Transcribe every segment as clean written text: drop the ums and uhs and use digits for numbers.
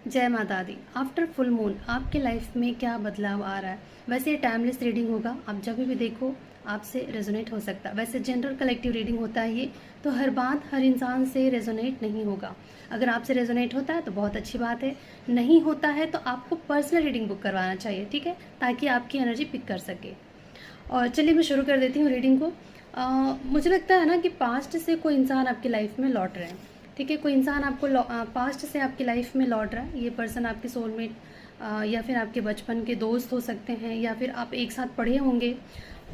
जय माता दी। After full moon आपके लाइफ में क्या बदलाव आ रहा है? वैसे ये टाइमलेस रीडिंग होगा, आप जब भी देखो आपसे रेजोनेट हो सकता है। वैसे जनरल कलेक्टिव रीडिंग होता है ये, तो हर बात हर इंसान से रेजोनेट नहीं होगा। अगर आपसे रेजोनेट होता है तो बहुत अच्छी बात है, नहीं होता है तो आपको पर्सनल रीडिंग बुक करवाना चाहिए, ठीक है, ताकि आपकी एनर्जी पिक कर सके। और चलिए मैं शुरू कर देती हूँ रीडिंग को। मुझे लगता है ना कि पास्ट से कोई इंसान आपकी लाइफ में लौट रहे हैं, ठीक है। कोई इंसान आपको पास्ट से आपकी लाइफ में लौट रहा है। ये पर्सन आपके सोलमेट या फिर आपके बचपन के दोस्त हो सकते हैं, या फिर आप एक साथ पढ़े होंगे।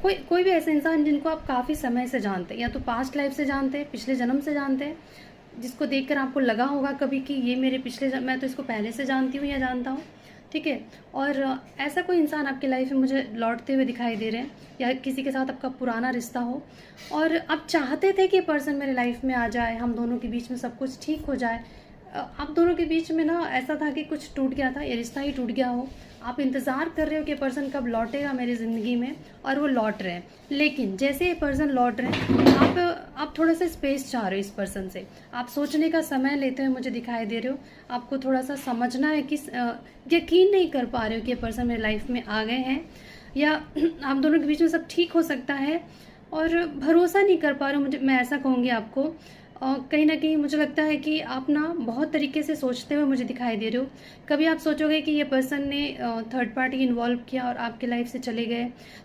कोई कोई भी ऐसे इंसान जिनको आप काफ़ी समय से जानते हैं, या तो पास्ट लाइफ से जानते हैं, पिछले जन्म से जानते हैं, जिसको देखकर आपको लगा होगा कभी कि ये मेरे मैं तो इसको पहले से जानती हूँ या जानता हूँ, ठीक है। और ऐसा कोई इंसान आपकी लाइफ में मुझे लौटते हुए दिखाई दे रहे हैं, या किसी के साथ आपका पुराना रिश्ता हो और आप चाहते थे कि ये पर्सन मेरे लाइफ में आ जाए, हम दोनों के बीच में सब कुछ ठीक हो जाए। आप दोनों के बीच में ना ऐसा था कि कुछ टूट गया था, ये रिश्ता ही टूट गया हो। आप इंतज़ार कर रहे हो कि ये पर्सन कब लौटेगा मेरी ज़िंदगी में, और वो लौट रहे हैं। लेकिन जैसे ये पर्सन लौट रहे हैं, आप थोड़ा सा स्पेस चाह रहे हो इस पर्सन से। आप सोचने का समय लेते हुए मुझे दिखाई दे रहे हो। आपको थोड़ा सा समझना है कि यकीन नहीं कर पा रहे हो कि ये पर्सन मेरे लाइफ में आ गए हैं, या आप दोनों के बीच में सब ठीक हो सकता है, और भरोसा नहीं कर पा रहे हो। मैं ऐसा कहूँगी आपको। कहीं ना कहीं मुझे लगता है कि आप ना बहुत तरीके से सोचते हुए मुझे दिखाई दे रहे हो। कभी आप सोचोगे कि ये पर्सन ने थर्ड पार्टी इन्वॉल्व किया और आपके लाइफ से चले गए,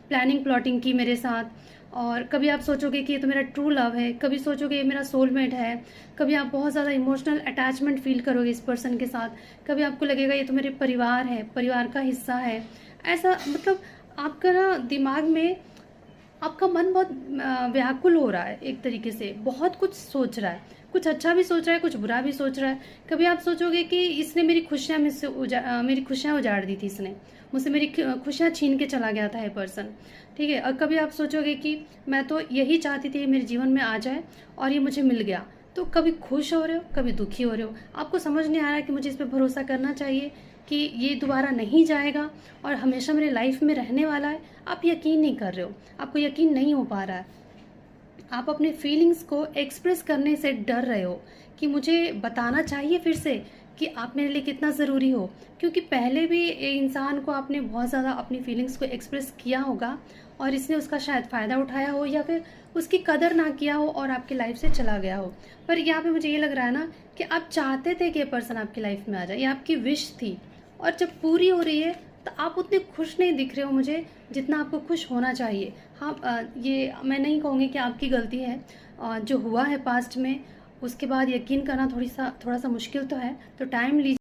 प्लानिंग प्लॉटिंग की मेरे साथ। और कभी आप सोचोगे कि ये तो मेरा ट्रू लव है, कभी सोचोगे ये मेरा सोलमेट है, कभी आप बहुत ज़्यादा इमोशनल अटैचमेंट फील करोगे इस पर्सन के साथ, कभी आपको लगेगा ये तो मेरे परिवार है, परिवार का हिस्सा है। ऐसा मतलब आपका ना दिमाग में आपका मन बहुत व्याकुल हो रहा है, एक तरीके से बहुत कुछ सोच रहा है, कुछ अच्छा भी सोच रहा है, कुछ बुरा भी सोच रहा है। कभी आप सोचोगे कि इसने मेरी खुशियाँ मेरी खुशियाँ उजाड़ दी थी, इसने मुझसे मेरी खुशियाँ छीन के चला गया था ये पर्सन, ठीक है। और कभी आप सोचोगे कि मैं तो यही चाहती थी मेरे जीवन में आ जाए और ये मुझे मिल गया। तो कभी खुश हो रहे हो, कभी दुखी हो रहे हो। आपको समझ नहीं आ रहा कि मुझे इस पर भरोसा करना चाहिए कि ये दोबारा नहीं जाएगा और हमेशा मेरे लाइफ में रहने वाला है। आप यकीन नहीं कर रहे हो, आपको यकीन नहीं हो पा रहा है। आप अपने फीलिंग्स को एक्सप्रेस करने से डर रहे हो कि मुझे बताना चाहिए फिर से कि आप मेरे लिए कितना ज़रूरी हो, क्योंकि पहले भी इंसान को आपने बहुत ज़्यादा अपनी फीलिंग्स को एक्सप्रेस किया होगा और इसने उसका शायद फ़ायदा उठाया हो, या फिर उसकी कदर ना किया हो और आपकी लाइफ से चला गया हो। पर यहाँ पे मुझे ये लग रहा है ना कि आप चाहते थे कि ये पर्सन आपकी लाइफ में आ जाए, ये आपकी विश थी, और जब पूरी हो रही है तो आप उतने खुश नहीं दिख रहे हो मुझे जितना आपको खुश होना चाहिए। हाँ, ये मैं नहीं कहूँगी कि आपकी गलती है। जो हुआ है पास्ट में, उसके बाद यकीन करना थोड़ा सा मुश्किल तो है, तो टाइम लीजिए।